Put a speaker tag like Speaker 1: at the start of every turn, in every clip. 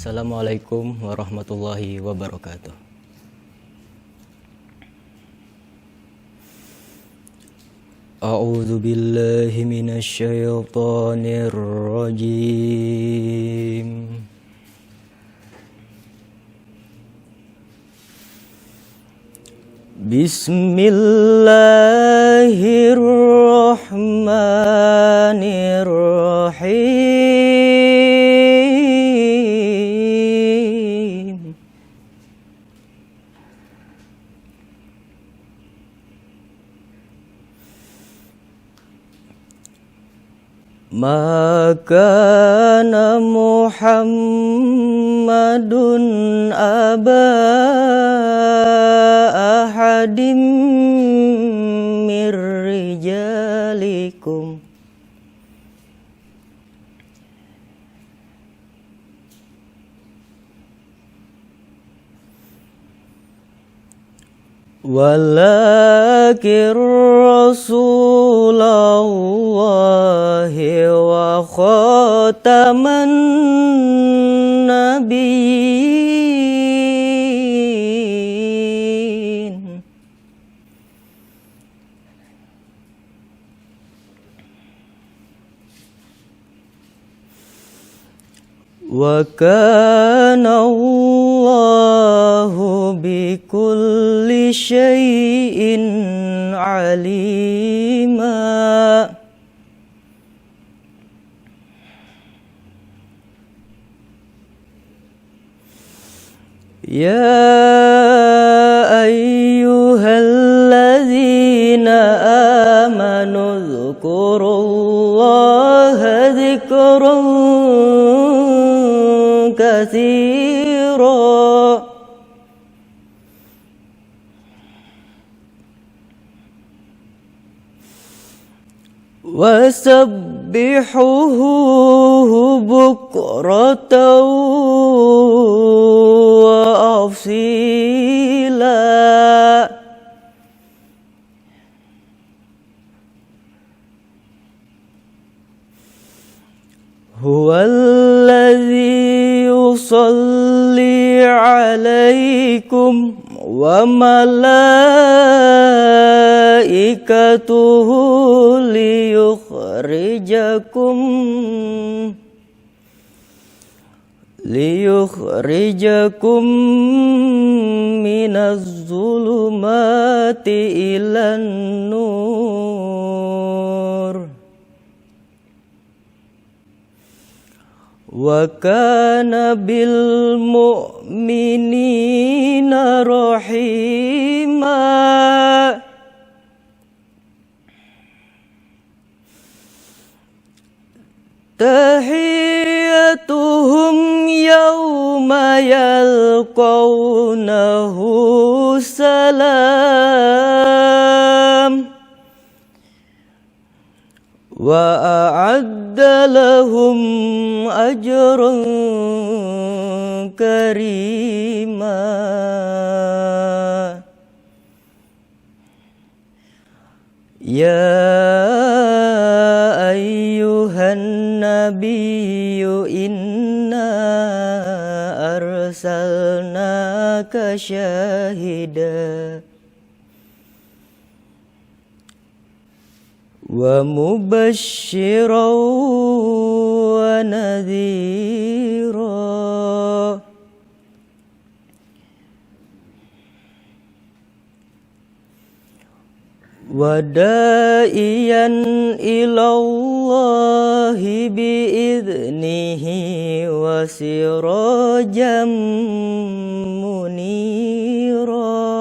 Speaker 1: Assalamualaikum warahmatullahi wabarakatuh. A'udzu billahi minasy syaithanir rajim. Bismillahirrahmanirrahim. Ma kana Muhammadun aba ahadim mir rijalikum walakin Rasulullahi wa khataman nabiyyin. Wa kana Allahu bikulli syai'in alima. Ya ayyuhalladzina amanu dzkurullaha dzikran katsira wasabbihuhu bukratan wa asila. Huwallazi yusalli alaikum wa malaikatuhu liyukhrijakum minaz zulumati ilan nur wa kana bil mu'minina rahima. Tahiyyatuhum yawma yalqawnahu salam wa a'adda lahum ajran karima. Ya ayyuhan nabiyyu inna arsalnaka syahida wa mubasysyiran wa nadhira wa da'iyan ilallahi bi'idnihi wa sirajan munira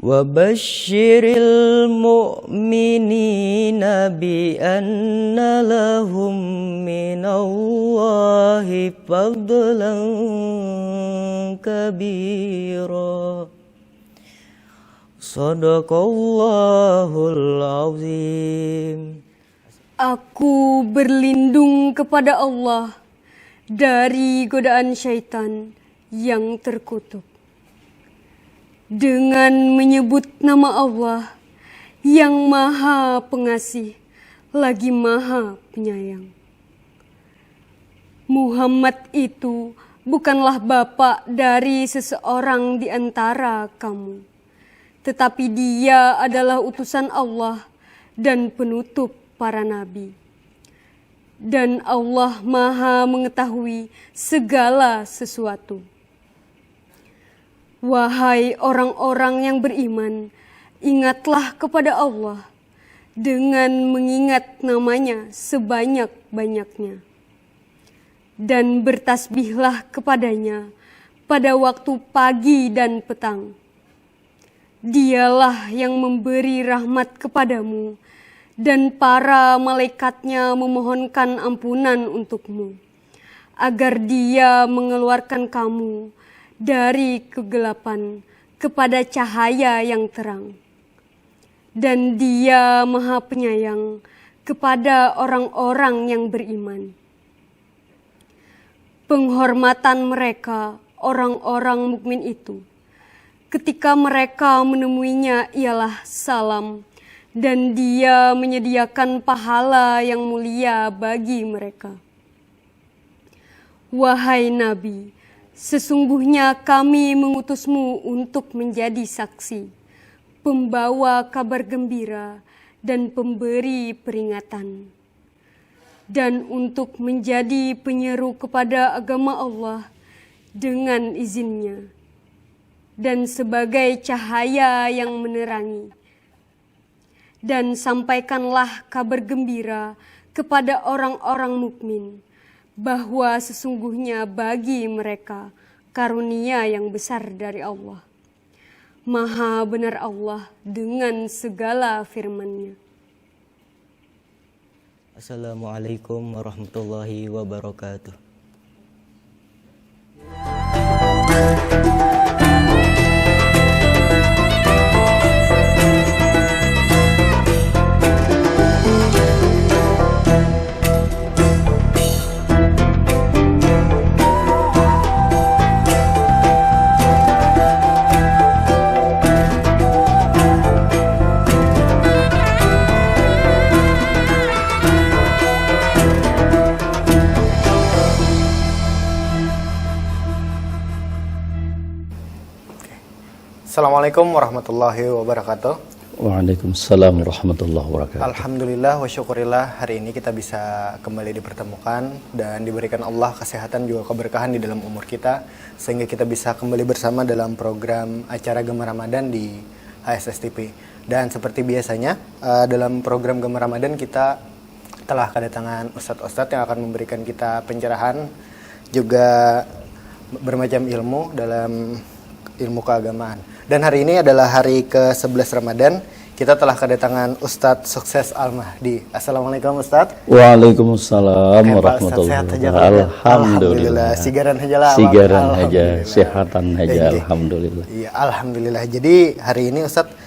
Speaker 1: wa basyiril mu'minina bi anna lahum minallahi fadlan kabira. Shadaqallahul azim.
Speaker 2: Aku berlindung kepada Allah dari godaan syaitan yang terkutuk dengan menyebut nama Allah yang Maha Pengasih lagi Maha Penyayang. Muhammad itu bukanlah bapak dari seseorang di antara kamu, tetapi dia adalah utusan Allah dan penutup para nabi. Dan Allah Maha mengetahui segala sesuatu. Wahai orang-orang yang beriman, ingatlah kepada Allah dengan mengingat namanya sebanyak-banyaknya. Dan bertasbihlah kepadanya pada waktu pagi dan petang. Dialah yang memberi rahmat kepadamu, dan para malaikatnya memohonkan ampunan untukmu, agar dia mengeluarkan kamu dari kegelapan kepada cahaya yang terang. Dan dia Maha Penyayang kepada orang-orang yang beriman. Penghormatan mereka, orang-orang mukmin itu, ketika mereka menemuinya ialah salam, dan dia menyediakan pahala yang mulia bagi mereka. Wahai Nabi, sesungguhnya kami mengutusmu untuk menjadi saksi, pembawa kabar gembira dan pemberi peringatan, dan untuk menjadi penyeru kepada agama Allah dengan izinnya, dan sebagai cahaya yang menerangi. Dan sampaikanlah kabar gembira kepada orang-orang mukmin bahwa sesungguhnya bagi mereka karunia yang besar dari Allah. Maha benar Allah dengan segala firman-Nya.
Speaker 1: Assalamualaikum warahmatullahi wabarakatuh.
Speaker 3: Assalamualaikum warahmatullahi wabarakatuh.
Speaker 4: Waalaikumsalam warahmatullahi wabarakatuh.
Speaker 3: Alhamdulillah wa syukurillah, hari ini kita bisa kembali dipertemukan dan diberikan Allah kesehatan juga keberkahan di dalam umur kita, sehingga kita bisa kembali bersama dalam program acara Gema Ramadan di HSS TV. Dan seperti biasanya dalam program Gema Ramadan kita telah kedatangan ustadz-ustadz yang akan memberikan kita pencerahan, juga bermacam ilmu dalam ilmu keagamaan. Dan hari ini adalah hari ke-11 Ramadan. Kita telah kedatangan Ustadz Sukses Al-Mahdi. Assalamualaikum Ustadz.
Speaker 4: Waalaikumsalam warahmatullahi wabarakatuh. Alhamdulillah.
Speaker 3: Sigaran aja lah.
Speaker 4: Sigaran aja, sehatan aja. Alhamdulillah.
Speaker 3: Iya, alhamdulillah. Jadi hari ini Ustadz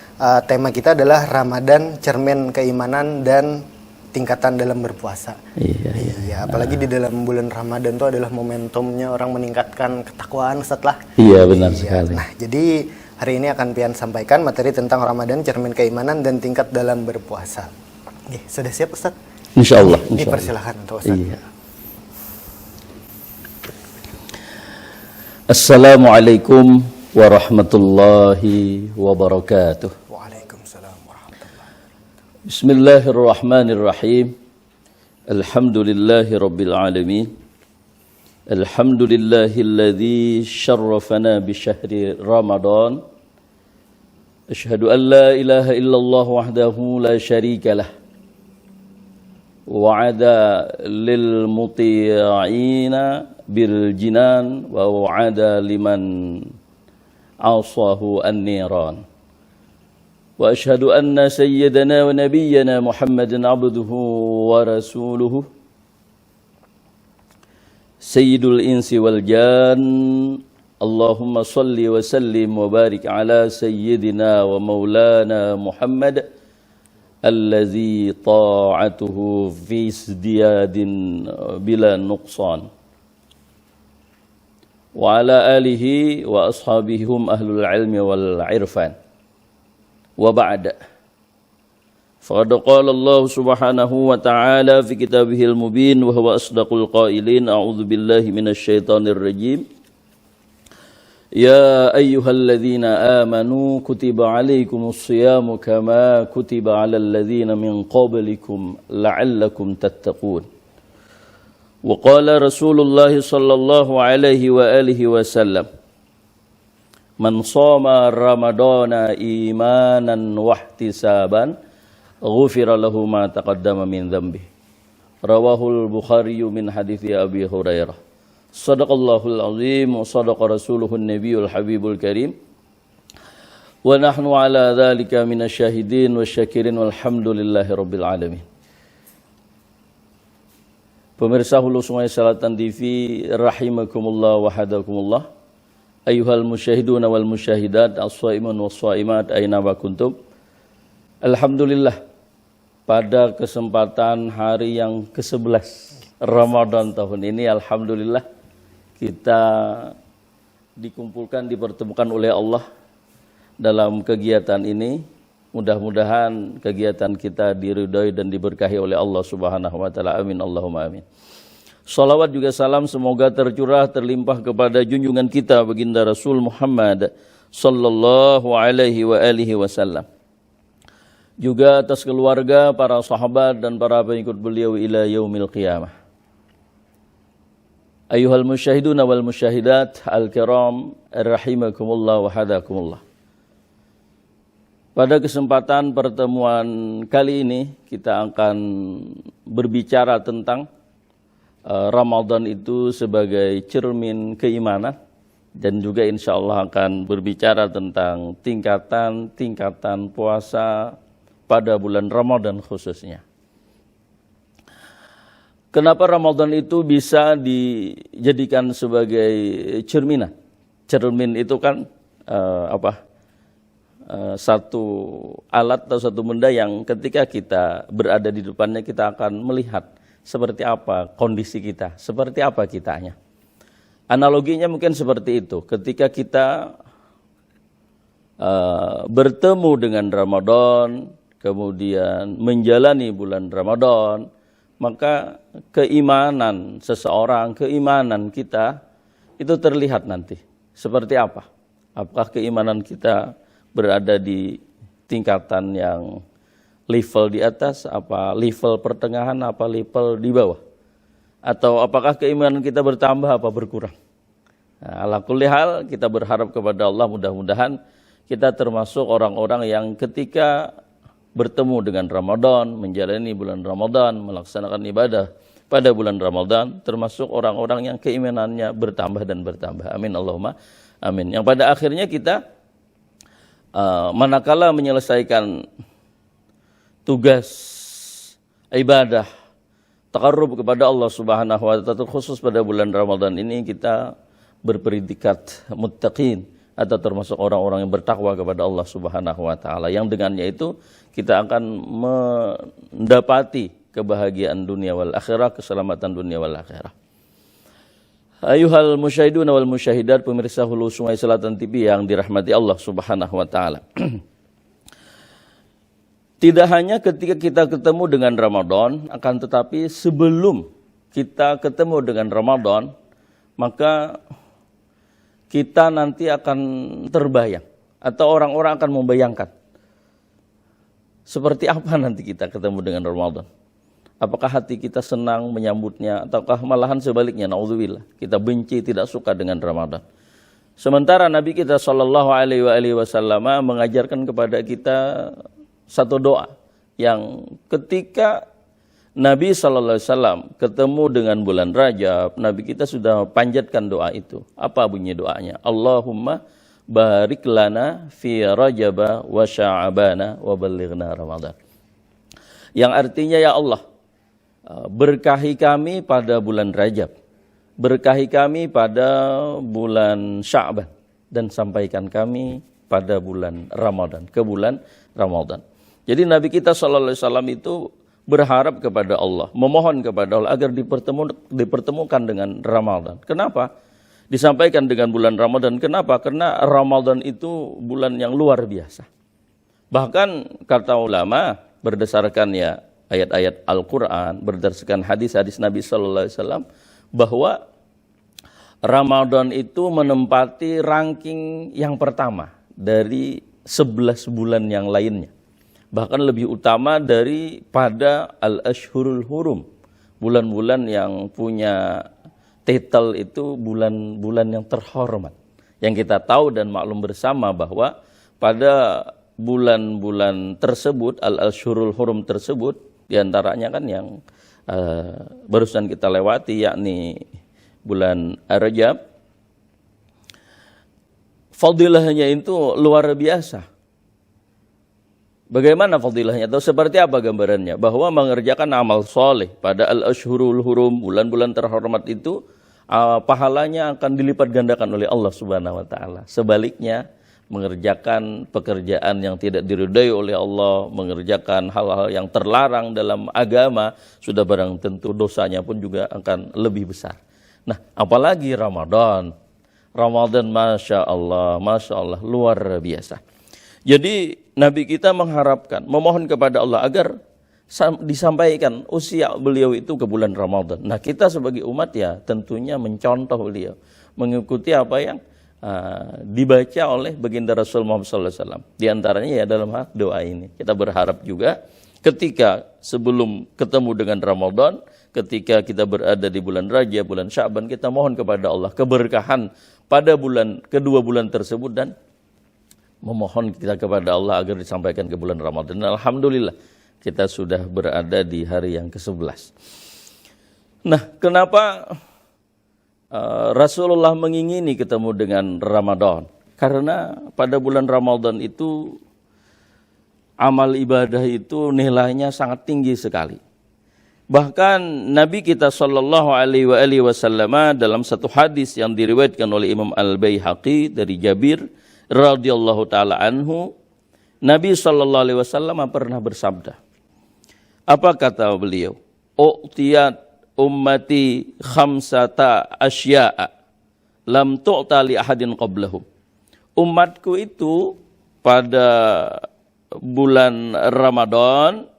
Speaker 3: tema kita adalah Ramadan, cermin keimanan dan tingkatan dalam berpuasa. Iya. Apalagi di dalam bulan Ramadan itu adalah momentumnya orang meningkatkan ketakwaan Ustadz lah.
Speaker 4: Iya, benar sekali.
Speaker 3: Nah, jadi hari ini akan Pian sampaikan materi tentang Ramadan, cermin keimanan dan tingkat dalam berpuasa. Sudah siap Ustadz?
Speaker 4: Insyaallah.
Speaker 3: Dipersilakan untuk Ustadz.
Speaker 4: Iya. Assalamualaikum warahmatullahi wabarakatuh.
Speaker 3: Waalaikumsalam warahmatullahi wabarakatuh.
Speaker 4: Bismillahirrahmanirrahim. Alhamdulillahi rabbil alamin. Alhamdulillahilladzi syarrafana bi syahri Ramadan. Asyhadu an la ilaha illallah wahdahu la syarika lah. Wa'ada lil muti'ina bil jinan wa wa'ada liman asahu an-niran. Wa asyhadu anna sayyidana wa nabiyyana Muhammadan abduhu wa rasuluhu Sayyidul insi wal jan. Allahumma salli wa sallim wa barik ala sayyidina wa maulana Muhammad allazi ta'atuhu fi isdiyadin bila nuqsan. Wa ala alihi wa ashabihum ahlul ilmi wal irfan. Wa ba'da. Faqad qala Allah subhanahu wa ta'ala fi kitabihil mubin wa huwa asdaqul qailin. A'udzu billahi minasyaitonir rajim. Ya ayyuhalladzina amanu kutiba alaikumus siyamu kama kutiba alal ladzina min qablikum la'allakum tattaqun. Wa qala Rasulullah sallallahu alaihi wa alihi wasallam, man shoma ramadana imanan wa ihtisaban ghufira lahu ma taqaddama min dhanbi. Rawahul Bukhari min hadithi Abi Hurairah. Shadaqallahul azim wa shadaqa rasuluhun nabiyul habibul karim. Wa nahnu ala dhalika minasyahidin wasyakirin walhamdulillahi rabbil alamin. Pemirsa Hulu Sungai Selatan TV rahimakumullah wa hadakumullah. Ayyuhal musyahiduna wal musyahidat as-shaimun was-shaimat aina ma kuntum. Alhamdulillah, pada kesempatan hari yang ke-11 Ramadan tahun ini, alhamdulillah kita dikumpulkan, dipertemukan oleh Allah dalam kegiatan ini. Mudah-mudahan kegiatan kita diridhoi dan diberkahi oleh Allah Subhanahu wa taala. Amin Allahumma amin. Salawat juga salam semoga tercurah terlimpah kepada junjungan kita baginda Rasul Muhammad sallallahu alaihi wa alihi wasallam. Juga atas keluarga, para sahabat dan para pengikut beliau ila yaumil qiyamah. Ayyuhal musyahiduna wal musyahidat al-kiram rahimakumullah wa hadakumullah. Pada kesempatan pertemuan kali ini kita akan berbicara tentang Ramadan itu sebagai cermin keimanan, dan juga insya Allah akan berbicara tentang tingkatan puasa pada bulan Ramadan khususnya. Kenapa Ramadan itu bisa dijadikan sebagai cerminan? Cermin itu kan satu alat atau satu benda yang ketika kita berada di depannya kita akan melihat seperti apa kondisi kita, seperti apa kitanya. Analoginya mungkin seperti itu. Ketika kita bertemu dengan Ramadan, kemudian menjalani bulan Ramadan, maka keimanan seseorang, keimanan kita itu terlihat nanti. Seperti apa? Apakah keimanan kita berada di tingkatan yang level di atas, apa level pertengahan, apa level di bawah? Atau apakah keimanan kita bertambah, apa berkurang? Nah, ala kulli hal kita berharap kepada Allah mudah-mudahan kita termasuk orang-orang yang ketika bertemu dengan Ramadan, menjalani bulan Ramadan, melaksanakan ibadah pada bulan Ramadan, termasuk orang-orang yang keimanannya bertambah dan bertambah. Amin Allahumma amin. Yang pada akhirnya kita manakala menyelesaikan tugas ibadah taqarrub kepada Allah Subhanahu wa taala, khusus pada bulan Ramadan ini kita berpredikat muttaqin atau termasuk orang-orang yang bertakwa kepada Allah Subhanahu wa taala, yang dengannya itu kita akan mendapati kebahagiaan dunia wal akhirah, keselamatan dunia wal akhirah. Ayuhal musyahidun wal musyahidat, pemirsa Hulu Sungai Selatan TV yang dirahmati Allah Subhanahu wa taala. Tidak hanya ketika kita ketemu dengan Ramadan, akan tetapi sebelum kita ketemu dengan Ramadan, maka kita nanti akan terbayang atau orang-orang akan membayangkan seperti apa nanti kita ketemu dengan Ramadan. Apakah hati kita senang menyambutnya, ataukah malahan sebaliknya, naudzubillah, kita benci, tidak suka dengan Ramadan. Sementara Nabi kita sallallahu alaihi wasallam mengajarkan kepada kita satu doa yang ketika Nabi sallallahu alaihi wasallam ketemu dengan bulan Rajab, Nabi kita sudah panjatkan doa itu. Apa bunyi doanya? Allahumma barik lana fi Rajaba wa Sya'bana wa ballighna Ramadan. Yang artinya, ya Allah, berkahi kami pada bulan Rajab, berkahi kami pada bulan Sya'ban, dan sampaikan kami pada bulan Ramadan, ke bulan Ramadan. Jadi Nabi kita sallallahu alaihi wasallam itu berharap kepada Allah, memohon kepada Allah agar dipertemukan dengan Ramadan. Kenapa? Disampaikan dengan bulan Ramadan. Kenapa? Karena Ramadan itu bulan yang luar biasa. Bahkan kata ulama, berdasarkan ya ayat-ayat Al-Quran, berdasarkan hadis-hadis Nabi Sallallahu Alaihi Wasallam, bahwa Ramadan itu menempati ranking yang pertama dari 11 bulan yang lainnya. Bahkan lebih utama daripada Al-Ashhurul Hurum. Bulan-bulan yang punya titel itu bulan-bulan yang terhormat. Yang kita tahu dan maklum bersama bahwa pada bulan-bulan tersebut, Al-Ashhurul Hurum tersebut, diantaranya kan yang barusan kita lewati, yakni bulan Rajab, fadilahnya itu luar biasa. Bagaimana fadilahnya atau seperti apa gambarannya? Bahwa mengerjakan amal soleh pada Al-Ashhurul Hurum, bulan-bulan terhormat itu, pahalanya akan dilipat gandakan oleh Allah Subhanahu wa taala. Sebaliknya, mengerjakan pekerjaan yang tidak diridhai oleh Allah, mengerjakan hal-hal yang terlarang dalam agama, sudah barang tentu dosanya pun juga akan lebih besar. Nah, apalagi Ramadan. Ramadan, Masya Allah, luar biasa. Jadi Nabi kita mengharapkan, memohon kepada Allah agar disampaikan usia beliau itu ke bulan Ramadan. Nah, kita sebagai umat ya tentunya mencontoh beliau, mengikuti apa yang dibaca oleh baginda Rasul Muhammad SAW. Di antaranya ya dalam hal doa ini. Kita berharap juga ketika sebelum ketemu dengan Ramadan, ketika kita berada di bulan Rajab, bulan Sya'ban, kita mohon kepada Allah keberkahan pada kedua bulan tersebut dan memohon kita kepada Allah agar disampaikan ke bulan Ramadan. Dan alhamdulillah kita sudah berada di hari yang ke-11. Nah, kenapa Rasulullah mengingini ketemu dengan Ramadan? Karena pada bulan Ramadan itu amal ibadah itu nilainya sangat tinggi sekali. Bahkan Nabi kita Shallallahu Alaihi Wasallam dalam satu hadis yang diriwayatkan oleh Imam Al-Baihaqi dari Jabir radhiyallahu taala anhu, Nabi Shallallahu Alaihi Wasallam pernah bersabda. Apa kata beliau? U'tiyat ummati khamsata asya'a lam tu'ta li ahadin qablahum. Umatku itu pada bulan Ramadan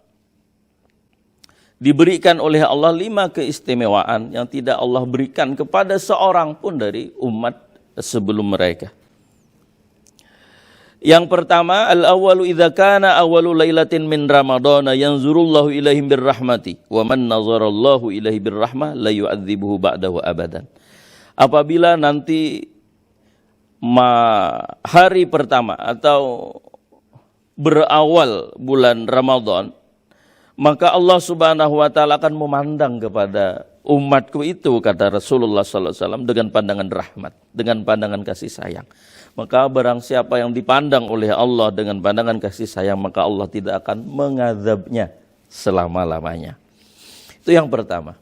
Speaker 4: diberikan oleh Allah 5 keistimewaan yang tidak Allah berikan kepada seorang pun dari umat sebelum mereka. Yang pertama, al-awwalu idza kana awwalu lailatin min ramadhana yanzurullahu ilaihim birrahmati wa man nazarallahu ilaihi birrahmah la yu'adzibuhu ba'dahu abadan. Apabila nanti hari pertama atau berawal bulan Ramadan, maka Allah Subhanahu wa taala akan memandang kepada umatku itu, kata Rasulullah sallallahu alaihi wasallam, dengan pandangan rahmat, dengan pandangan kasih sayang. Maka barang siapa yang dipandang oleh Allah dengan pandangan kasih sayang, maka Allah tidak akan mengazabnya selama-lamanya. Itu yang pertama.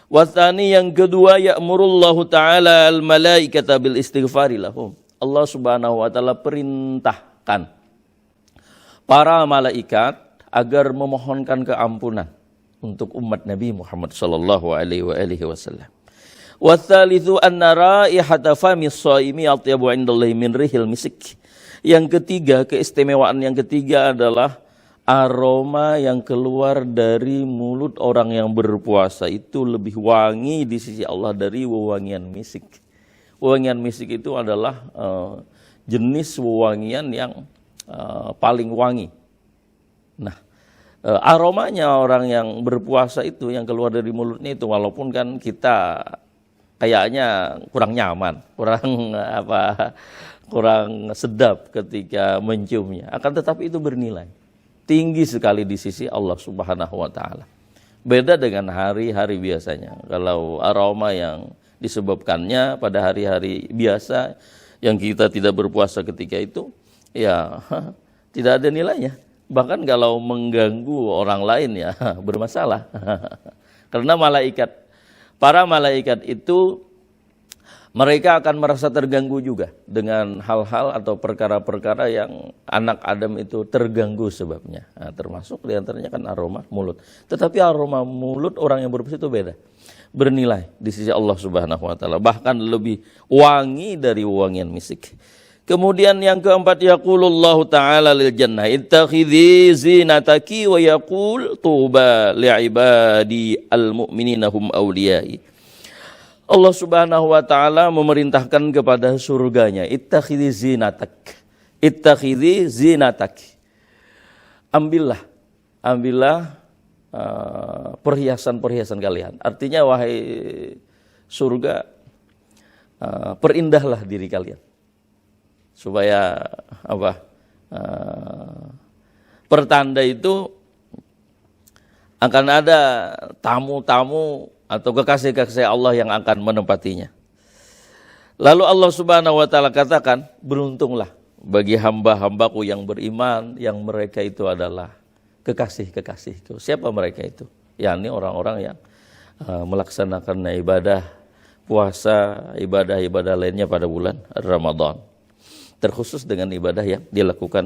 Speaker 4: Wasani, yang kedua, ya'murullahu ta'ala al-malaikata bil istighfari lahum. Allah Subhanahu wa taala perintahkan para malaikat agar memohonkan keampunan untuk umat Nabi Muhammad sallallahu alaihi wasallam. Watsalitsu anna raihata famis shaimi atyabu indallahi min rihil misik. Yang ketiga, keistimewaan yang ketiga adalah aroma yang keluar dari mulut orang yang berpuasa itu lebih wangi di sisi Allah dari wewangian misik. Wewangian misik itu adalah jenis wewangian yang paling wangi. Nah, aromanya orang yang berpuasa itu yang keluar dari mulutnya itu, walaupun kan kita kayaknya kurang nyaman, kurang sedap ketika menciumnya, akan tetapi itu bernilai tinggi sekali di sisi Allah Subhanahu wa taala. Beda dengan hari-hari biasanya. Kalau aroma yang disebabkannya pada hari-hari biasa yang kita tidak berpuasa ketika itu, ya tidak ada nilainya. Bahkan kalau mengganggu orang lain ya bermasalah. Karena para malaikat itu mereka akan merasa terganggu juga dengan hal-hal atau perkara-perkara yang anak Adam itu terganggu sebabnya. Nah, termasuk diantaranya kan aroma mulut. Tetapi aroma mulut orang yang berpuasa itu beda. Bernilai di sisi Allah Subhanahu wa taala. Bahkan lebih wangi dari wangian misik. Kemudian yang keempat, yaqulullahu ta'ala lil jannah ittakhidhi zinataki wa yaqul tuba li'ibadi al-mu'minina hum awliyai. Allah Subhanahu wa taala memerintahkan kepada surganya, ittakhidhi zinatak. Ittakhidhi zinatak. Ambillah perhiasan-perhiasan kalian. Artinya wahai surga, perindahlah diri kalian. Supaya pertanda itu akan ada tamu-tamu atau kekasih-kekasih Allah yang akan menempatinya. Lalu Allah Subhanahu wa taala katakan, beruntunglah bagi hamba-hambaku yang beriman, yang mereka itu adalah kekasih-kekasihku. Siapa mereka itu? Yakni orang-orang yang melaksanakan ibadah puasa, ibadah-ibadah lainnya pada bulan Ramadan. Terkhusus dengan ibadah yang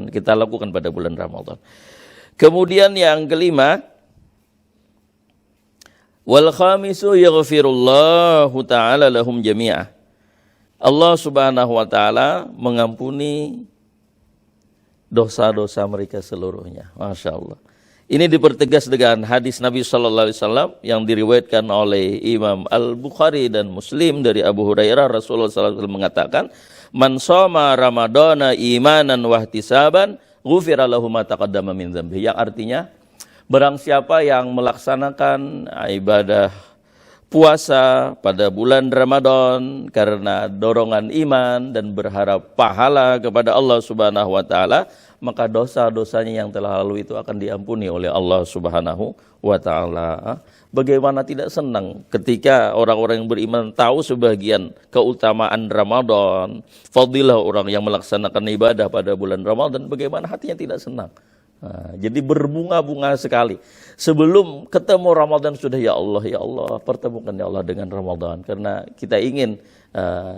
Speaker 4: kita lakukan pada bulan Ramadan. Kemudian yang kelima, wal khamisu yaghfirullahu ta'ala lahum jami'ah. Allah Subhanahu wa taala mengampuni dosa-dosa mereka seluruhnya. Masya Allah. Ini dipertegas dengan hadis Nabi sallallahu alaihi wasallam yang diriwayatkan oleh Imam Al-Bukhari dan Muslim dari Abu Hurairah. Rasulullah sallallahu alaihi wasallam mengatakan, "Man shoma Ramadana imanan wa ihtisaban, ghufira lahu ma taqaddama min dzambi." Yang artinya, barang siapa yang melaksanakan ibadah puasa pada bulan Ramadan karena dorongan iman dan berharap pahala kepada Allah Subhanahu wa taala, maka dosa-dosanya yang telah lalu itu akan diampuni oleh Allah Subhanahu wa taala. Bagaimana tidak senang ketika orang-orang yang beriman tahu sebagian keutamaan Ramadan, fadilah orang yang melaksanakan ibadah pada bulan Ramadan, bagaimana hatinya tidak senang. Nah, jadi berbunga-bunga sekali. Sebelum ketemu Ramadan sudah, ya Allah, pertemukan ya Allah dengan Ramadan. Karena kita ingin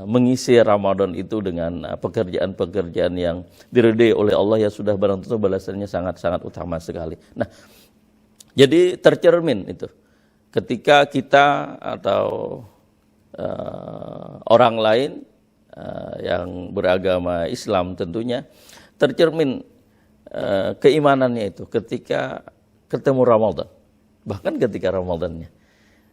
Speaker 4: mengisi Ramadan itu dengan pekerjaan-pekerjaan yang diridai oleh Allah, ya sudah barang tentu balasannya sangat-sangat utama sekali. Nah, jadi tercermin itu. Ketika kita atau orang lain yang beragama Islam tentunya tercermin keimanannya itu ketika ketemu Ramadan, bahkan ketika Ramadannya.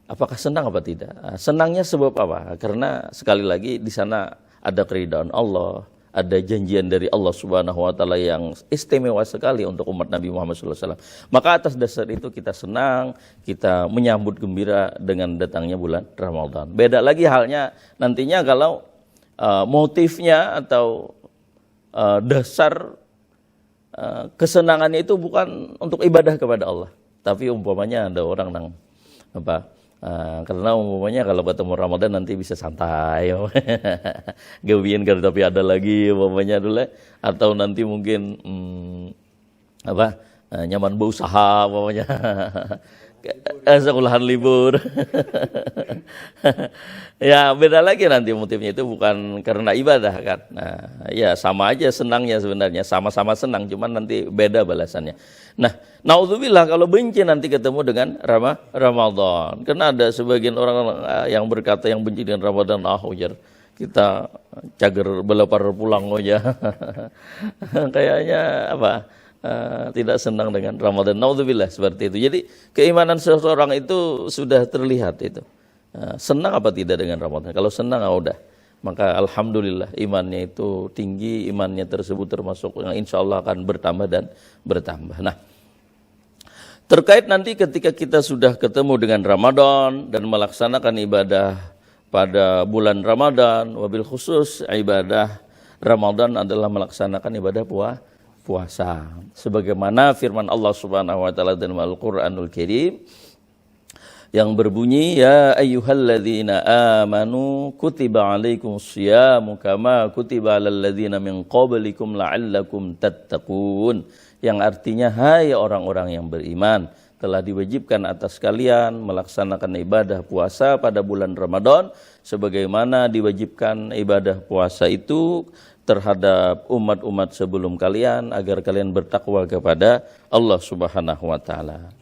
Speaker 4: Apakah senang apa tidak? Senangnya sebab apa? Karena sekali lagi di sana ada keridhaan Allah, ada janjian dari Allah Subhanahu wa taala yang istimewa sekali untuk umat Nabi Muhammad SAW. Maka atas dasar itu kita senang, kita menyambut gembira dengan datangnya bulan Ramadan. Beda lagi halnya nantinya kalau motifnya atau dasar kesenangannya itu bukan untuk ibadah kepada Allah, tapi umpamanya ada orang yang karena umpamanya kalau ketemu Ramadan nanti bisa santai, gawian kan tapi ada lagi umpamanya dulu, atau nanti mungkin nyaman berusaha umpamanya, sekolahan libur. Ya beda lagi nanti motifnya itu bukan karena ibadah kan. Nah ya sama aja senangnya sebenarnya, sama-sama senang, cuman nanti beda balasannya. Nah naudzubillah kalau benci nanti ketemu dengan Ramadan. Karena ada sebagian orang yang berkata yang benci dengan Ramadan, ujar kita cager belepar pulang aja. Kayaknya tidak senang dengan Ramadan. Naudzubillah seperti itu. Jadi keimanan seseorang itu sudah terlihat itu. Senang apa tidak dengan Ramadan? Kalau senang, udah. Maka alhamdulillah imannya itu tinggi, imannya tersebut termasuk yang insya Allah akan bertambah dan bertambah. Nah, terkait nanti ketika kita sudah ketemu dengan Ramadan dan melaksanakan ibadah pada bulan Ramadan, wabil khusus ibadah Ramadan adalah melaksanakan ibadah puasa. Sebagaimana firman Allah Subhanahu wa taala dalam Al-Qur'anul Karim yang berbunyi, ya ayyuhalladzina amanu kutiba alaikumus syiyamu kama kutiba alal ladzina min qablikum la'allakum tattaqun. Yang artinya, hai orang-orang yang beriman, telah diwajibkan atas kalian melaksanakan ibadah puasa pada bulan Ramadan sebagaimana diwajibkan ibadah puasa itu terhadap umat-umat sebelum kalian agar kalian bertakwa kepada Allah Subhanahu wa taala.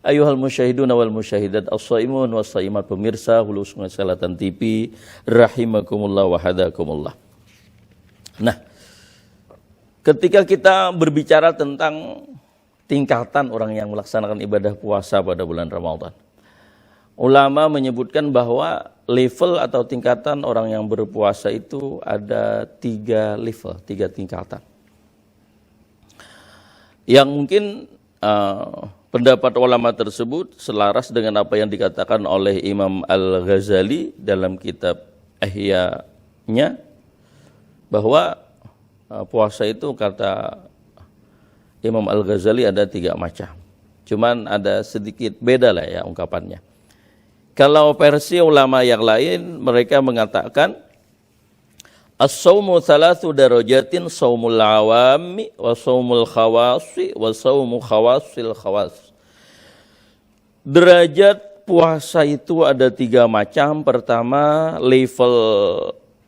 Speaker 4: Ayuhal musyahidun wal musyahidat as-shaimun was-shaimat, pemirsa Hulu Sungai Selatan TV rahimakumullah wa hadakumullah. Nah, ketika kita berbicara tentang tingkatan orang yang melaksanakan ibadah puasa pada bulan Ramadan, ulama menyebutkan bahwa level atau tingkatan orang yang berpuasa itu ada 3 level, 3 tingkatan. Yang mungkin pendapat ulama tersebut selaras dengan apa yang dikatakan oleh Imam Al-Ghazali dalam kitab Ihya-nya, bahwa puasa itu kata Imam Al-Ghazali ada 3 macam. Cuman ada sedikit beda lah ya ungkapannya. Kalau versi ulama yang lain mereka mengatakan as-saumu 3 darajatin, saumul awami wa saumul khawasi wa saumu khawasil khawas. Derajat puasa itu ada 3 macam. Pertama, level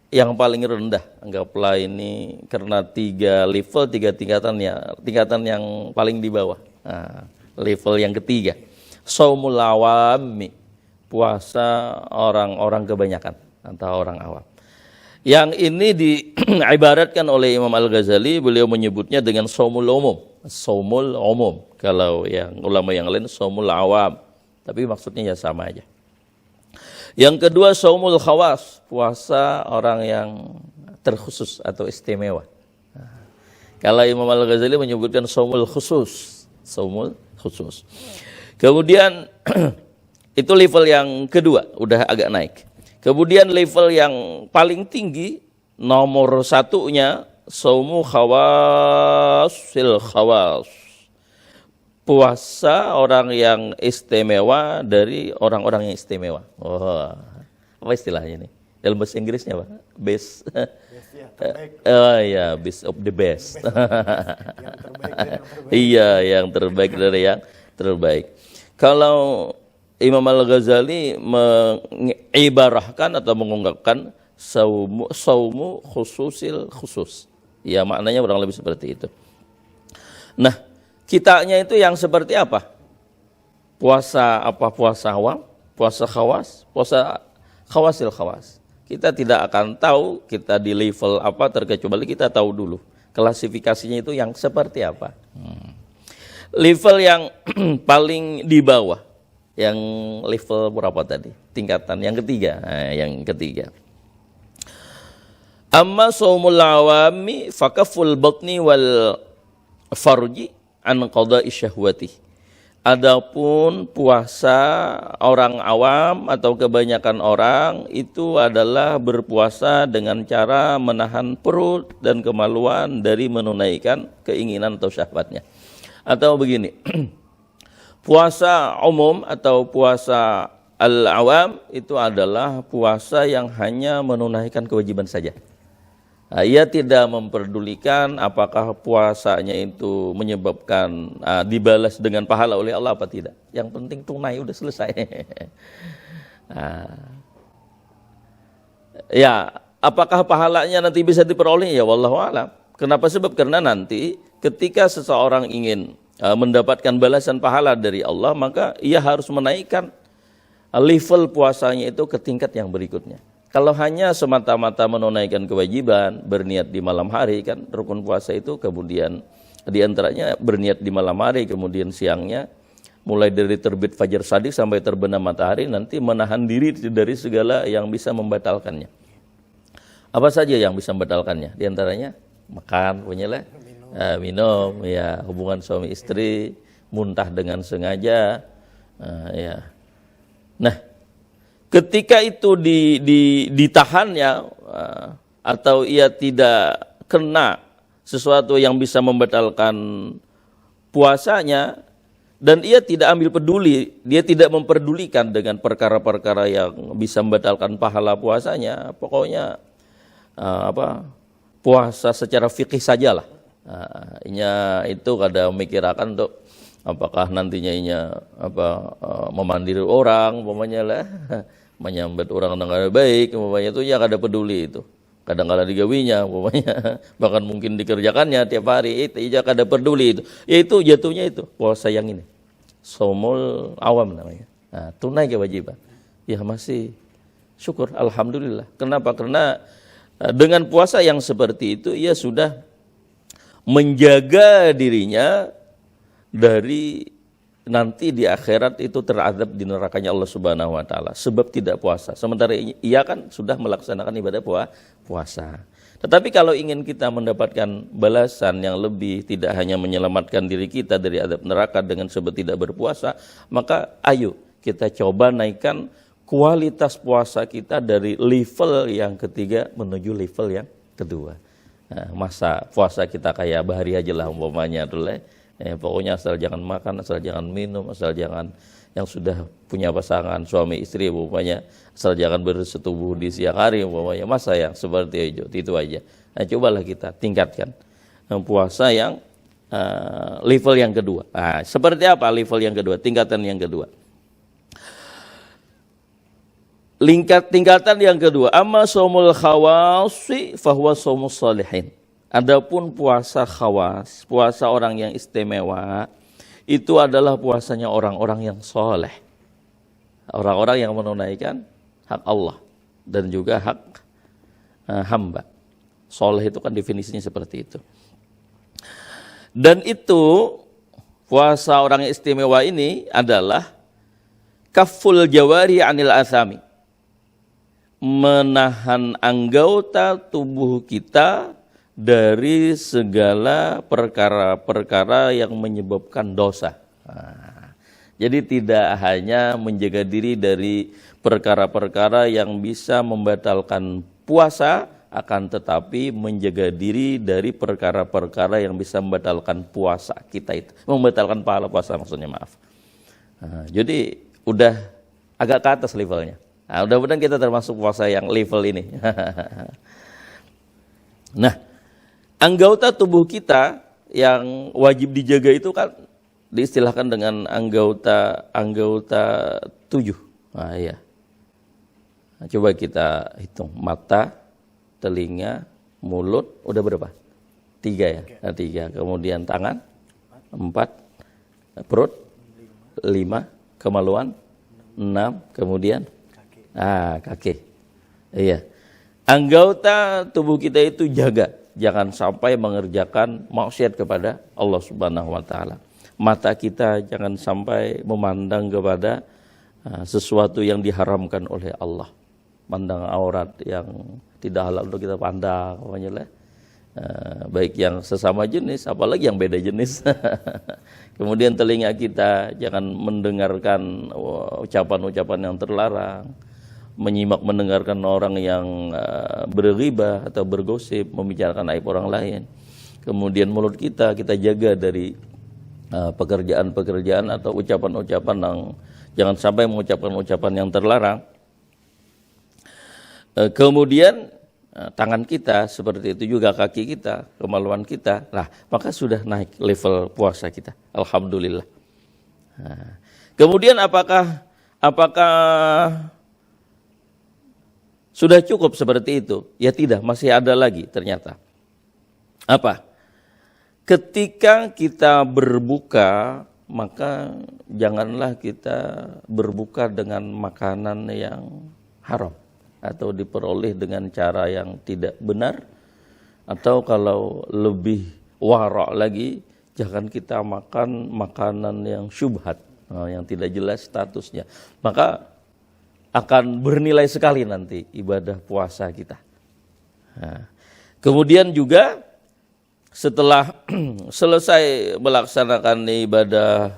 Speaker 4: yang paling rendah. Anggaplah ini karena 3 level, 3 tingkatan ya, tingkatan yang paling di bawah. Nah, level yang ketiga, saumul awami, puasa orang-orang kebanyakan atau orang awam. Yang ini diibaratkan oleh Imam Al-Ghazali, beliau menyebutnya dengan saumul umum. Saumul umum. Kalau yang ulama yang lain saumul awam. Tapi maksudnya ya sama aja. Yang kedua saumul khawas, puasa orang yang terkhusus atau istimewa. Kalau Imam Al-Ghazali menyebutkan saumul khusus. Saumul khusus. Kemudian itu level yang kedua, udah agak naik. Kemudian level yang paling tinggi, nomor 1-nya, saumu khawasil khawas. Puasa orang yang istimewa dari orang-orang yang istimewa. Oh, apa istilahnya ini? Dalam bahasa Inggrisnya apa? Best. Ya, best of the best. Iya, yang terbaik dari yang terbaik. Kalau Imam Al-Ghazali mengibarahkan atau mengungkapkan saumu khususil khusus. Ya, maknanya kurang lebih seperti itu. Nah, kitanya itu yang seperti apa? Puasa apa? Puasa awam, puasa khawas, puasa khawasil khawas. Kita tidak akan tahu kita di level apa terkecuali kita tahu dulu klasifikasinya itu yang seperti apa. Level yang paling di bawah, yang level berapa tadi? Tingkatan yang ketiga. Nah, yang ketiga. Amma shaumul awami fakaful batni wal farji an qada'i syahwati. Adapun puasa orang awam atau kebanyakan orang itu adalah berpuasa dengan cara menahan perut dan kemaluan dari menunaikan keinginan atau syahwatnya. Atau begini, puasa umum atau puasa al-awam itu adalah puasa yang hanya menunaikan kewajiban saja. Nah, ia tidak memperdulikan apakah puasanya itu menyebabkan dibalas dengan pahala oleh Allah apa tidak. Yang penting tunai, udah selesai. Ya, apakah pahalanya nanti bisa diperoleh? Ya wallahu a'lam. Kenapa? Sebab karena nanti ketika seseorang ingin mendapatkan balasan pahala dari Allah, maka ia harus menaikkan level puasanya itu ke tingkat yang berikutnya. Kalau hanya semata-mata menunaikan kewajiban, berniat di malam hari, kan rukun puasa itu kemudian diantaranya berniat di malam hari, kemudian siangnya, mulai dari terbit fajar shadiq sampai terbenam matahari, nanti menahan diri dari segala yang bisa membatalkannya. Apa saja yang bisa membatalkannya? Di antaranya makan, minum, ya, hubungan suami istri, muntah dengan sengaja, ya. Nah, ketika itu ditahannya atau ia tidak kena sesuatu yang bisa membatalkan puasanya dan ia tidak ambil peduli, dia tidak memperdulikan dengan perkara-perkara yang bisa membatalkan pahala puasanya, pokoknya puasa secara fikih sajalah. Itu kada memikirkan untuk apakah nantinya memandiri orang, umpamanya lah, menyambat orang dengan baik, umpamanya itu ya kada peduli itu. Kadang-kadang digawinya, umpamanya bahkan mungkin dikerjakannya tiap hari, itu ya kada peduli itu. Yaitu jatuhnya itu puasa yang ini. Shaumul awam namanya. Nah, tunai kewajiban. Ya masih syukur, alhamdulillah. Kenapa? Karena dengan puasa yang seperti itu ia sudah menjaga dirinya dari nanti di akhirat itu teradab di nerakanya Allah Subhanahu wa taala sebab tidak puasa. Sementara ia kan sudah melaksanakan ibadah puasa. Tetapi kalau ingin kita mendapatkan balasan yang lebih, tidak hanya menyelamatkan diri kita dari adab neraka dengan sebab tidak berpuasa, maka ayo kita coba naikkan kualitas puasa kita dari level yang ketiga menuju level yang kedua. Nah, masa puasa kita kayak bahari aja lah umpamanya dulu pokoknya asal jangan makan, asal jangan minum, asal jangan yang sudah punya pasangan suami istri umpamanya, asal jangan bersetubuh di siang hari umpamanya, masa yang seperti itu aja. Nah, cobalah kita tingkatkan puasa yang level yang kedua. Nah, seperti apa level yang kedua, tingkatan yang kedua? Tingkatan yang kedua, amma shaumul khawasi fahuwa shaumus shalihin. Adapun puasa khawas, puasa orang yang istimewa, itu adalah puasanya orang-orang yang soleh. Orang-orang yang menunaikan hak Allah dan juga hak hamba. Soleh itu kan definisinya seperti itu. Dan itu puasa orang yang istimewa ini adalah kaful jawari anil athami. Menahan anggota tubuh kita dari segala perkara-perkara yang menyebabkan dosa. Nah, jadi tidak hanya menjaga diri dari perkara-perkara yang bisa membatalkan puasa, akan tetapi menjaga diri dari perkara-perkara yang bisa membatalkan puasa kita itu. Membatalkan pahala puasa maksudnya, maaf. Nah, jadi udah agak ke atas levelnya. Nah, mudah-mudahan kita termasuk puasa yang level ini. Nah, anggota tubuh kita yang wajib dijaga itu kan diistilahkan dengan anggota 7. Nah, iya. Nah, coba kita hitung. Mata, telinga, mulut, udah berapa? 3 ya? Nah, 3. Kemudian tangan, 4. Perut, 5. Kemaluan, 6. Kemudian kaki. Iya. Anggota tubuh kita itu jaga. Jangan sampai mengerjakan maksiat kepada Allah Subhanahu wa taala. Mata kita jangan sampai memandang kepada sesuatu yang diharamkan oleh Allah. Pandang aurat yang tidak halal untuk kita pandang, baik yang sesama jenis, apalagi yang beda jenis. Kemudian telinga kita jangan mendengarkan ucapan-ucapan yang terlarang, menyimak mendengarkan orang yang berghibah atau bergosip, membicarakan aib orang lain. Kemudian mulut kita jaga dari pekerjaan-pekerjaan atau ucapan-ucapan yang jangan sampai mengucapkan ucapan yang terlarang. Kemudian tangan kita seperti itu juga, kaki kita, kemaluan kita. Nah, maka sudah naik level puasa kita. Alhamdulillah. Nah, kemudian apakah sudah cukup seperti itu? Ya tidak, masih ada lagi ternyata. Apa? Ketika kita berbuka, maka janganlah kita berbuka dengan makanan yang haram atau diperoleh dengan cara yang tidak benar, atau kalau lebih wara' lagi, jangan kita makan makanan yang syubhat, yang tidak jelas statusnya. Maka akan bernilai sekali nanti ibadah puasa kita. Nah, kemudian juga setelah selesai melaksanakan ibadah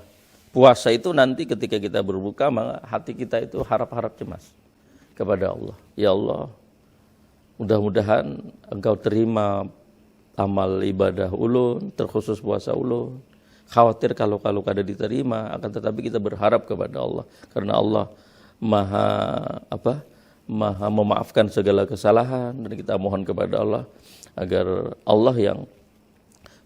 Speaker 4: puasa itu, nanti ketika kita berbuka, maka hati kita itu harap-harap cemas kepada Allah. Ya Allah, mudah-mudahan Engkau terima amal ibadah ulun, terkhusus puasa ulun. Khawatir kalau kada diterima, akan tetapi kita berharap kepada Allah, karena Allah Maha memaafkan segala kesalahan, dan kita mohon kepada Allah agar Allah yang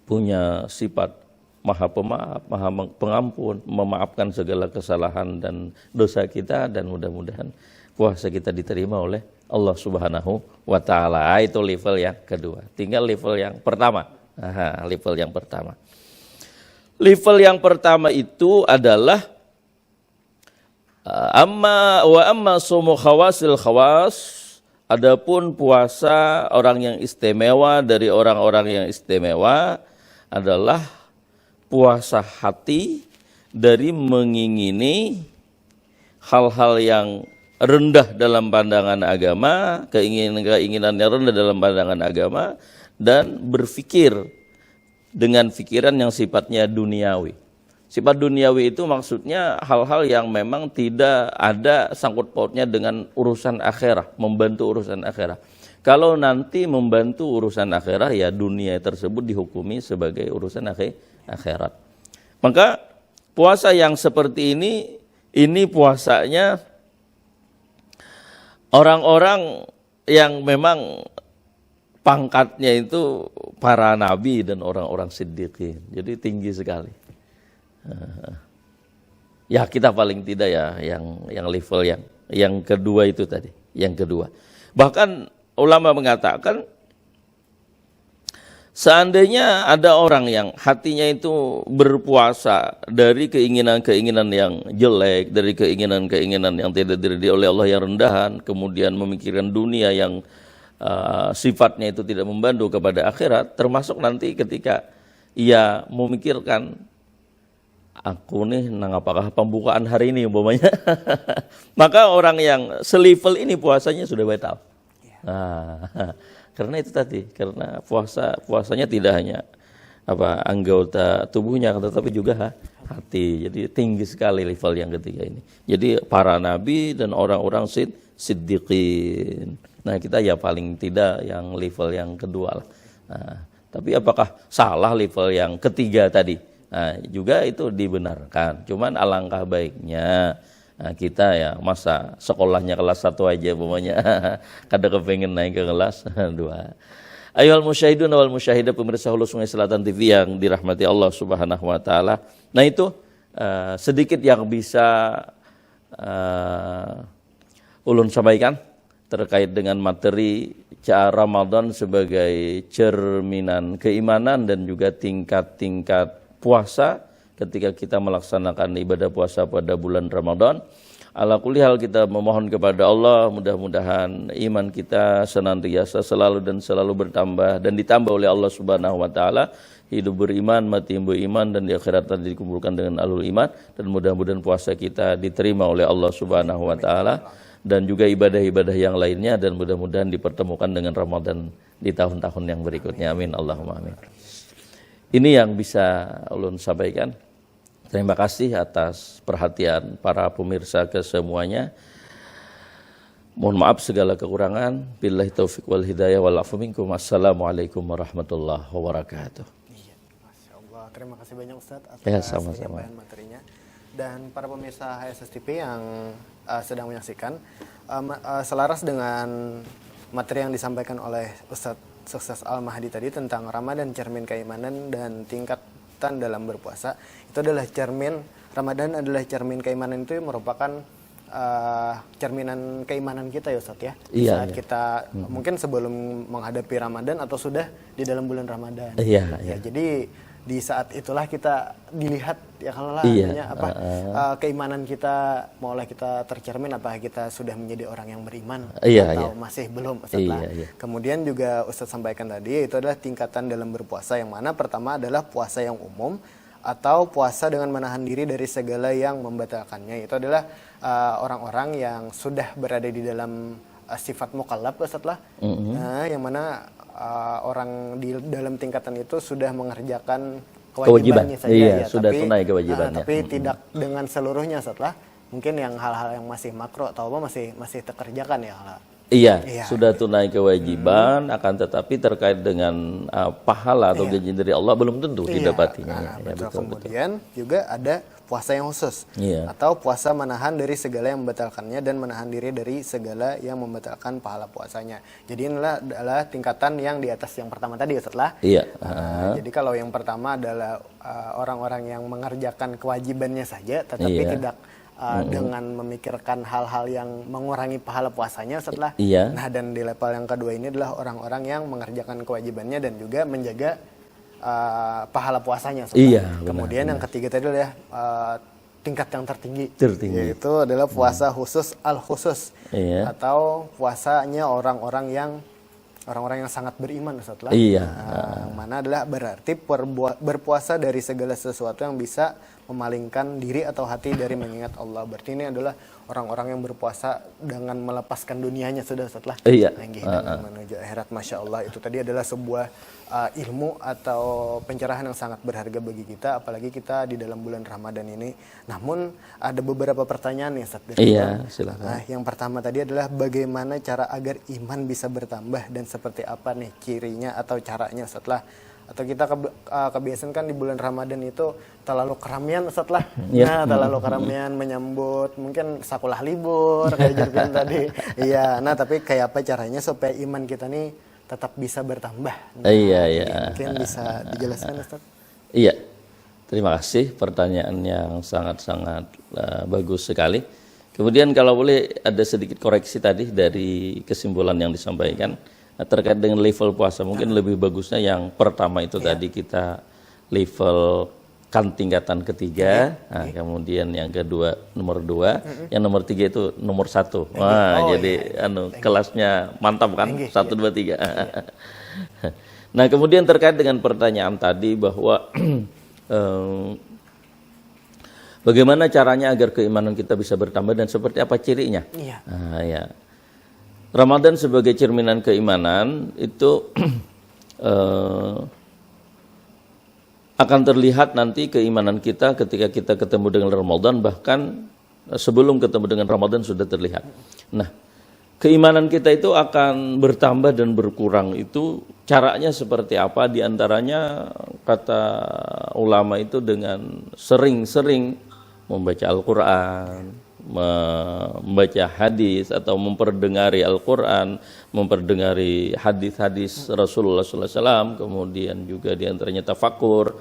Speaker 4: punya sifat Maha Pemaaf, Maha Pengampun, memaafkan segala kesalahan dan dosa kita, dan mudah-mudahan puasa kita diterima oleh Allah Subhanahu wa taala. Itu level yang kedua. Tinggal level yang pertama. Level yang pertama. Level yang pertama itu adalah amma sumu khawasil khawas. Adapun puasa orang yang istimewa dari orang-orang yang istimewa, adalah puasa hati dari mengingini hal-hal yang rendah dalam pandangan agama, keinginan yang rendah dalam pandangan agama, dan berpikir dengan pikiran yang sifatnya duniawi. Sifat duniawi itu maksudnya hal-hal yang memang tidak ada sangkut pautnya dengan urusan akhirat, membantu urusan akhirat. Kalau nanti membantu urusan akhirat, ya dunia tersebut dihukumi sebagai urusan akhirat. Maka puasa yang seperti ini puasanya orang-orang yang memang pangkatnya itu para nabi dan orang-orang siddiqin. Jadi tinggi sekali. Ya kita paling tidak ya yang level yang kedua itu tadi, yang kedua. Bahkan ulama mengatakan seandainya ada orang yang hatinya itu berpuasa dari keinginan-keinginan yang jelek, dari keinginan-keinginan yang tidak diridhai oleh Allah yang rendahan, kemudian memikirkan dunia yang sifatnya itu tidak membantu kepada akhirat, termasuk nanti ketika ia memikirkan aku nih apakah pembukaan hari ini umpamanya, maka orang yang selevel ini puasanya sudah batal. Nah, karena itu tadi, karena puasanya tidak hanya anggota tubuhnya, tetapi juga hati. Jadi tinggi sekali level yang ketiga ini. Jadi para nabi dan orang-orang siddiqin. Nah kita ya paling tidak yang level yang kedua lah. Nah, tapi apakah salah level yang ketiga tadi? Nah, juga itu dibenarkan. Cuman alangkah baiknya kita ya masa sekolahnya kelas 1 aja pokoknya kada kepengen naik ke kelas 2. Ayohal musyahidun wal musyahidah, pemirsa Hulu Sungai Selatan TV yang dirahmati Allah Subhanahu wa taala. Nah itu sedikit yang bisa ulun sampaikan terkait dengan materi Ramadan sebagai cerminan keimanan dan juga tingkat-tingkat puasa ketika kita melaksanakan ibadah puasa pada bulan Ramadan. Ala kulli hal kita memohon kepada Allah, mudah-mudahan iman kita senantiasa selalu dan selalu bertambah dan ditambah oleh Allah Subhanahu wa taala. Hidup beriman, mati beriman, dan di akhirat nanti dikumpulkan dengan ahlul iman, dan mudah-mudahan puasa kita diterima oleh Allah Subhanahu wa taala dan juga ibadah-ibadah yang lainnya, dan mudah-mudahan dipertemukan dengan Ramadan di tahun-tahun yang berikutnya. Amin Allahumma amin. Ini yang bisa ulun sampaikan. Terima kasih atas perhatian para pemirsa kesemuanya. Mohon maaf segala kekurangan. Billahi taufiq wal hidayah wal afu minkum. Assalamualaikum warahmatullahi wabarakatuh.
Speaker 3: Masya Allah. Terima kasih banyak Ustadz atas
Speaker 4: sama-sama
Speaker 3: penyampaian materinya. Dan para pemirsa HSS TV yang sedang menyaksikan, selaras dengan materi yang disampaikan oleh Ustadz Sukses Al-Mahdi tadi tentang Ramadan, cermin keimanan dan tingkatan dalam berpuasa, itu adalah cermin, Ramadan adalah cermin keimanan, itu merupakan cerminan keimanan kita ya Ustadz ya.
Speaker 4: Iya,
Speaker 3: saat kita mungkin sebelum menghadapi Ramadan atau sudah di dalam bulan Ramadan.
Speaker 4: Iya.
Speaker 3: Jadi di saat itulah kita dilihat ya kalau keimanan kita, maulah kita tercermin apakah kita sudah menjadi orang yang beriman atau masih belum setelah. Kemudian juga Ustadz sampaikan tadi itu adalah tingkatan dalam berpuasa, yang mana pertama adalah puasa yang umum atau puasa dengan menahan diri dari segala yang membatalkannya. Itu adalah orang-orang yang sudah berada di dalam sifat mukallaf setelah yang mana orang di dalam tingkatan itu sudah mengerjakan kewajibannya saja,
Speaker 4: iya, ya, sudah tunai kewajibannya.
Speaker 3: Tapi tidak dengan seluruhnya, setelah mungkin yang hal-hal yang masih makro atau apa masih terkerjakan ya.
Speaker 4: Iya, sudah tunai kewajiban, akan tetapi terkait dengan pahala atau janji dari Allah belum tentu didapatinya.
Speaker 3: Betul. Kemudian juga ada puasa yang khusus atau puasa menahan dari segala yang membatalkannya dan menahan diri dari segala yang membatalkan pahala puasanya. Jadi inilah adalah tingkatan yang di atas yang pertama tadi setelah. Jadi kalau yang pertama adalah orang-orang yang mengerjakan kewajibannya saja tetapi tidak dengan memikirkan hal-hal yang mengurangi pahala puasanya setelah. Nah, dan di level yang kedua ini adalah orang-orang yang mengerjakan kewajibannya dan juga menjaga pahala puasanya. Kemudian yang ketiga tadi adalah tingkat yang tertinggi, yaitu adalah puasa khusus al-khusus atau puasanya orang-orang yang orang-orang yang sangat beriman Ustaz lah.
Speaker 4: Iya.
Speaker 3: Yang mana adalah berarti berpuasa dari segala sesuatu yang bisa memalingkan diri atau hati dari mengingat Allah. Berarti ini adalah orang-orang yang berpuasa dengan melepaskan dunianya sudah Ustaz lah.
Speaker 4: Iya.
Speaker 3: Dengan menuju akhirat. Masya Allah, itu tadi adalah sebuah ilmu atau pencerahan yang sangat berharga bagi kita, apalagi kita di dalam bulan Ramadan ini. Namun ada beberapa pertanyaan nih Ustaz.
Speaker 4: Iya, silakan.
Speaker 3: Nah, yang pertama tadi adalah bagaimana cara agar iman bisa bertambah dan seperti apa nih cirinya atau caranya setelah atau kita kebiasaan kan di bulan Ramadan itu terlalu keramian setelah nah terlalu keramian menyambut mungkin sekolah libur kayak Jurgen tadi. Iya, nah tapi kayak apa caranya supaya iman kita nih tetap bisa bertambah? Nah,
Speaker 4: iya.
Speaker 3: Mungkin bisa dijelaskan Ustaz?
Speaker 4: Iya. Terima kasih, pertanyaan yang sangat-sangat bagus sekali. Kemudian kalau boleh ada sedikit koreksi tadi dari kesimpulan yang disampaikan terkait dengan level puasa. Mungkin lebih bagusnya yang pertama itu tadi kita level kan tingkatan ketiga, nah, kemudian yang kedua nomor 2, yang nomor 3 itu nomor 1. Wah, jadi kelasnya mantap kan? 1, 2, 3. Nah, kemudian terkait dengan pertanyaan tadi bahwa bagaimana caranya agar keimanan kita bisa bertambah dan seperti apa cirinya? Iya. Nah, ya. Ramadan sebagai cerminan keimanan itu akan terlihat nanti keimanan kita ketika kita ketemu dengan Ramadan, bahkan sebelum ketemu dengan Ramadan sudah terlihat. Nah, keimanan kita itu akan bertambah dan berkurang itu caranya seperti apa? Di antaranya kata ulama itu dengan sering-sering membaca Al-Quran, membaca hadis atau memperdengari Al-Quran, memperdengari hadis-hadis Rasulullah SAW, kemudian juga diantaranya tafakur,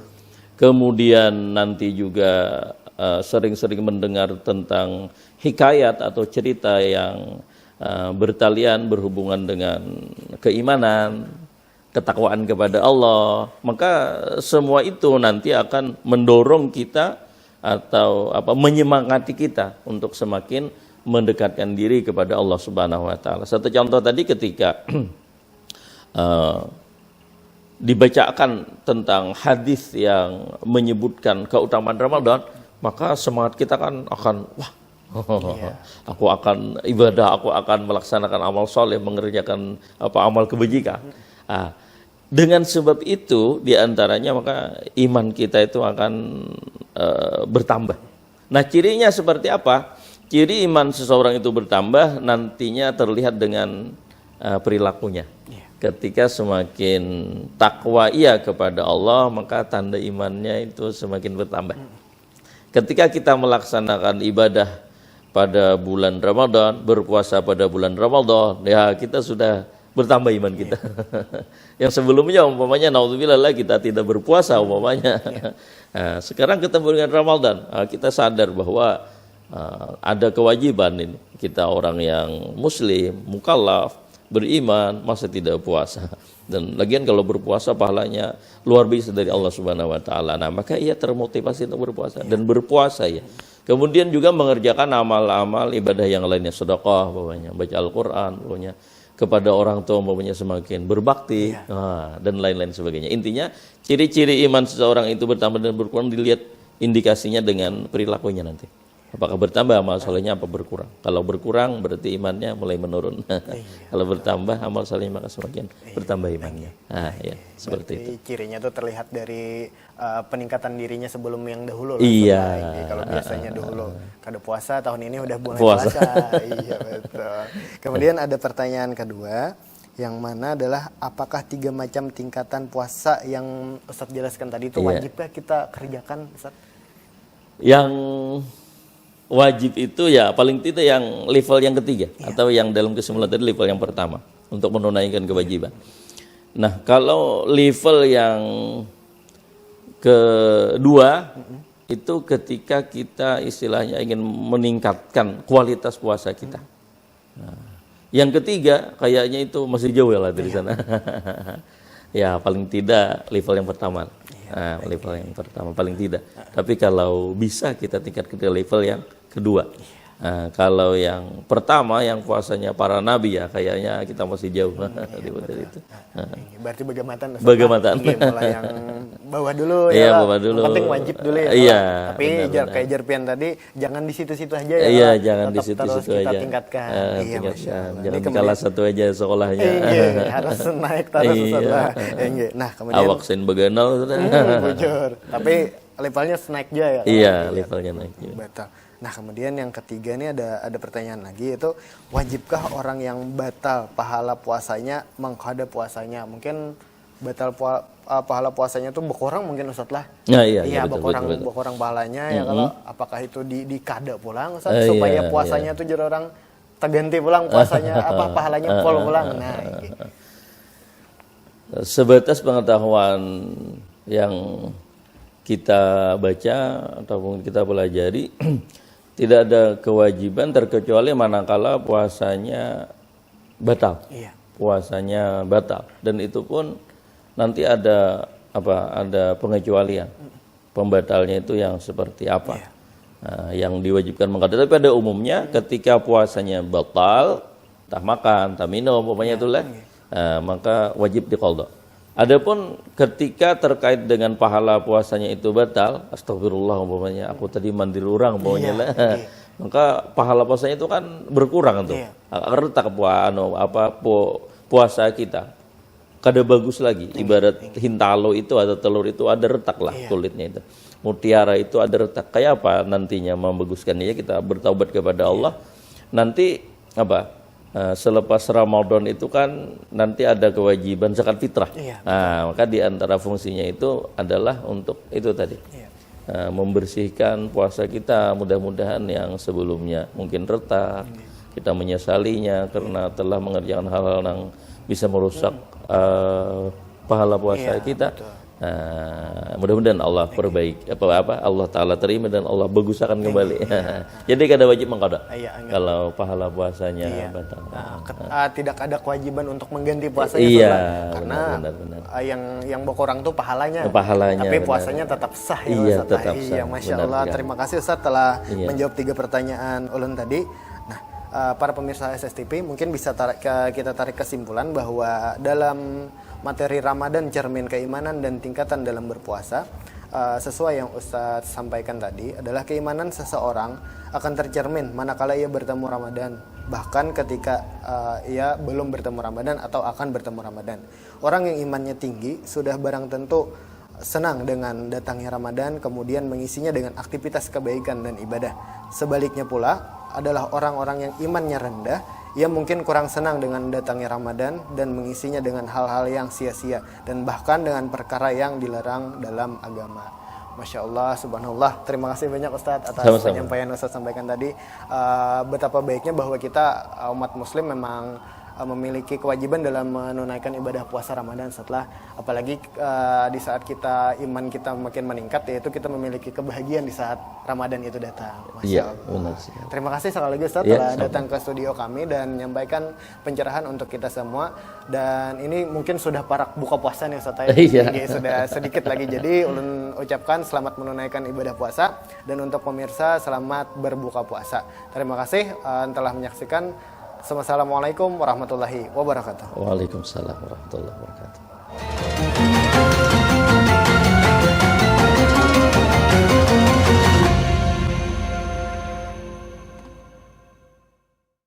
Speaker 4: kemudian nanti juga sering-sering mendengar tentang hikayat atau cerita yang bertalian berhubungan dengan keimanan, ketakwaan kepada Allah, maka semua itu nanti akan mendorong kita atau menyemangati kita untuk semakin mendekatkan diri kepada Allah Subhanahu wa taala. Satu contoh tadi ketika dibacakan tentang hadis yang menyebutkan keutamaan Ramadan, maka semangat kita kan akan aku akan ibadah, aku akan melaksanakan amal soleh, mengerjakan amal kebajikan. Dengan sebab itu diantaranya maka iman kita itu akan bertambah. Nah, cirinya seperti apa? Ciri iman seseorang itu bertambah nantinya terlihat dengan perilakunya. Ketika semakin takwa ia kepada Allah, maka tanda imannya itu semakin bertambah. Ketika kita melaksanakan ibadah pada bulan Ramadan, berpuasa pada bulan Ramadan, ya kita sudah bertambah iman kita. Yang sebelumnya umpamanya naudzubillah kita tidak berpuasa umpamanya. Nah, sekarang ketemu dengan Ramadan, kita sadar bahwa ada kewajiban ini. Kita orang yang muslim, mukallaf, beriman, masa tidak puasa. Dan lagian kalau berpuasa pahalanya luar biasa dari Allah Subhanahu wa taala. Nah, maka ia termotivasi untuk berpuasa dan berpuasa ya. Kemudian juga mengerjakan amal-amal ibadah yang lainnya, sedekah umpamanya, baca Al-Qur'an umpamanya, kepada orang tua umpamanya semakin berbakti, dan lain-lain sebagainya. Intinya ciri-ciri iman seseorang itu bertambah dan berkurang dilihat indikasinya dengan perilakunya nanti. Apakah bertambah amal solehnya apa berkurang? Kalau berkurang berarti imannya mulai menurun. Kalau bertambah amal solehnya maka semakin bertambah imannya. Nah, ya seperti itu.
Speaker 3: Cirinya itu terlihat dari peningkatan dirinya sebelum yang dahulu.
Speaker 4: Iya.
Speaker 3: Kalau biasanya dahulu kada puasa, tahun ini udah mulai puasa. Iya betul. Kemudian ada pertanyaan kedua, yang mana adalah apakah 3 macam tingkatan puasa yang Ustadz jelaskan tadi itu wajibkah kita kerjakan, Ustadz?
Speaker 4: Yang wajib itu ya paling tidak yang level yang ketiga atau yang dalam kesimpulan tadi level yang pertama untuk menunaikan kewajiban. Nah, kalau level yang kedua itu ketika kita istilahnya ingin meningkatkan kualitas puasa kita. Nah, yang ketiga kayaknya itu masih jauh ya lah dari sana. Ya paling tidak level yang pertama. Nah, level yang pertama paling tidak. Tapi kalau bisa kita tingkat ke level yang kedua. Nah, kalau yang pertama yang puasanya para nabi ya kayaknya kita masih jauh dari itu.
Speaker 3: Berarti Bagamatan.
Speaker 4: Bagamatan.
Speaker 3: Mulai yang bawah dulu
Speaker 4: Iya,
Speaker 3: ya.
Speaker 4: bawah dulu.
Speaker 3: Yang penting wajib dulu ya.
Speaker 4: Iya,
Speaker 3: Tapi
Speaker 4: benar.
Speaker 3: kayak Jerpian tadi jangan di situ-situ aja ya.
Speaker 4: Iya,
Speaker 3: Lah.
Speaker 4: jangan di
Speaker 3: Tetap
Speaker 4: situ-situ
Speaker 3: terus kita
Speaker 4: aja.
Speaker 3: tingkatkan. Iya, Masya
Speaker 4: Tingkatkan.
Speaker 3: Allah.
Speaker 4: Jangan
Speaker 3: Ini
Speaker 4: kalah satu aja sekolahnya.
Speaker 3: Iya, harus naik terus
Speaker 4: Iya.
Speaker 3: Ustaz. Iya. Nah, kemudian
Speaker 4: Awak sen beganal.
Speaker 3: bujur. Tapi levelnya naik juga ya.
Speaker 4: Iya, levelnya naik juga.
Speaker 3: Betul. Nah, kemudian yang ketiga nih ada pertanyaan lagi, yaitu wajibkah orang yang batal pahala puasanya mengqada puasanya? Mungkin batal pahala puasanya itu berkurang mungkin Ustaz lah.
Speaker 4: Nah, iya, betul, betul.
Speaker 3: berkurang pahalanya ya kalau apakah itu dikada pulang Ustaz supaya puasanya tuh jadi orang terganti pulang puasanya pahalanya full pulang. Nah, gitu.
Speaker 4: Sebatas pengetahuan yang kita baca ataupun kita pelajari tidak ada kewajiban terkecuali manakala puasanya batal.
Speaker 3: Iya.
Speaker 4: Puasanya batal dan itu pun nanti ada pengecualian. Pembatalnya itu yang seperti apa?
Speaker 3: Iya.
Speaker 4: Nah, yang diwajibkan mengqada. Tapi pada umumnya ketika puasanya batal, entah makan, entah minum, umpamanya itulah, maka wajib diqadha. Adapun ketika terkait dengan pahala puasanya itu batal, astagfirullah umpamanya aku tadi mandir orang umpamanya lah. Maka pahala puasanya itu kan berkurang tuh. Retak puasa kita. Kada bagus lagi. Ibarat hintalo itu atau telur itu ada retak lah kulitnya itu. Mutiara itu ada retak. Kayak apa nantinya membaguskannya? Kita bertaubat kepada Allah. Nanti selepas Ramadan itu kan nanti ada kewajiban zakat fitrah. Nah, maka di antara fungsinya itu adalah untuk itu tadi. Membersihkan puasa kita, mudah-mudahan yang sebelumnya mungkin retak, kita menyesalinya karena telah mengerjakan hal-hal yang bisa merusak pahala puasa kita. Mudah-mudahan Allah perbaiki Allah Ta'ala terima dan Allah baguskan kembali. Jadi kada wajib mengqada kalau pahala puasanya batal.
Speaker 3: Tidak ada kewajiban untuk mengganti puasanya karena
Speaker 4: benar.
Speaker 3: yang berkurang tuh pahalanya. Tapi puasanya tetap sah ya Ustaz.
Speaker 4: Tetap sah.
Speaker 3: Iya, Masya Allah. Terima kasih Ustaz telah menjawab 3 pertanyaan ulun tadi. Nah, para pemirsa SSTP mungkin bisa kita tarik kesimpulan bahwa dalam materi Ramadan cermin keimanan dan tingkatan dalam berpuasa, sesuai yang Ustadz sampaikan tadi adalah keimanan seseorang akan tercermin manakala ia bertemu Ramadan, bahkan ketika ia belum bertemu Ramadan atau akan bertemu Ramadan. Orang yang imannya tinggi sudah barang tentu senang dengan datangnya Ramadan, kemudian mengisinya dengan aktivitas kebaikan dan ibadah. Sebaliknya pula adalah orang-orang yang imannya rendah, ia mungkin kurang senang dengan datangnya Ramadan dan mengisinya dengan hal-hal yang sia-sia dan bahkan dengan perkara yang dilarang dalam agama. Masya Allah, subhanallah. Terima kasih banyak Ustadz atas penyampaian Ustadz sampaikan tadi. Betapa baiknya bahwa kita umat muslim memang memiliki kewajiban dalam menunaikan ibadah puasa Ramadan setelah, apalagi di saat iman kita makin meningkat, yaitu kita memiliki kebahagiaan di saat Ramadan itu datang. Masya Allah. Terima kasih sekali lagi Ustadz telah datang ke studio kami dan menyampaikan pencerahan untuk kita semua. Dan ini mungkin sudah parak buka puasa nih Ustadz. Sudah sedikit lagi. Jadi ulun ucapkan selamat menunaikan ibadah puasa, dan untuk pemirsa selamat berbuka puasa. Terima kasih telah menyaksikan. Assalamualaikum warahmatullahi wabarakatuh.
Speaker 4: Waalaikumsalam warahmatullahi wabarakatuh.